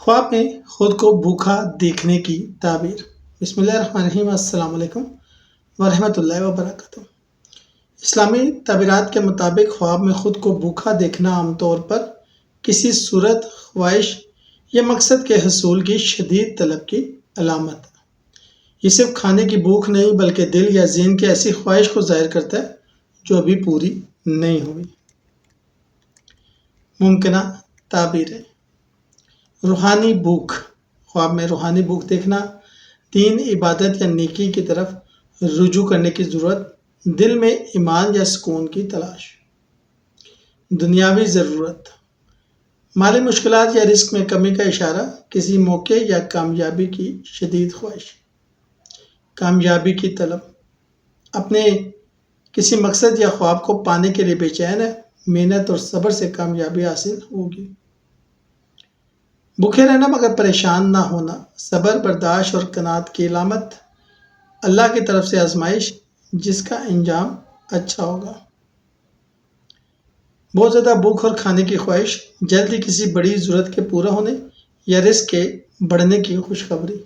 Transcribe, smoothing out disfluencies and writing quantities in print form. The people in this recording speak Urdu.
خواب میں خود کو بھوکا دیکھنے کی تعبیر۔ بسم اللہ الرحمن الرحیم۔ السلام علیکم ورحمۃ اللہ وبرکاتہ۔ اسلامی تعبیرات کے مطابق خواب میں خود کو بھوکا دیکھنا عام طور پر کسی صورت، خواہش یا مقصد کے حصول کی شدید طلب کی علامت ہے۔ یہ صرف کھانے کی بھوک نہیں بلکہ دل یا ذہن کی ایسی خواہش کو ظاہر کرتا ہے جو ابھی پوری نہیں ہوئی۔ ممکنہ تعبیریں: روحانی بھوک۔ خواب میں روحانی بھوک دیکھنا، دین، عبادت یا نیکی کی طرف رجوع کرنے کی ضرورت، دل میں ایمان یا سکون کی تلاش۔ دنیاوی ضرورت، مالی مشکلات یا رزق میں کمی کا اشارہ، کسی موقع یا کامیابی کی شدید خواہش۔ کامیابی کی طلب، اپنے کسی مقصد یا خواب کو پانے کے لیے بے چین ہے، محنت اور صبر سے کامیابی حاصل ہوگی۔ بھوکے رہنا مگر پریشان نہ ہونا، صبر، برداشت اور قناعت کی علامت، اللہ کی طرف سے آزمائش جس کا انجام اچھا ہوگا۔ بہت زیادہ بھوک اور کھانے کی خواہش، جلدی کسی بڑی ضرورت کے پورا ہونے یا رزق کے بڑھنے کی خوشخبری۔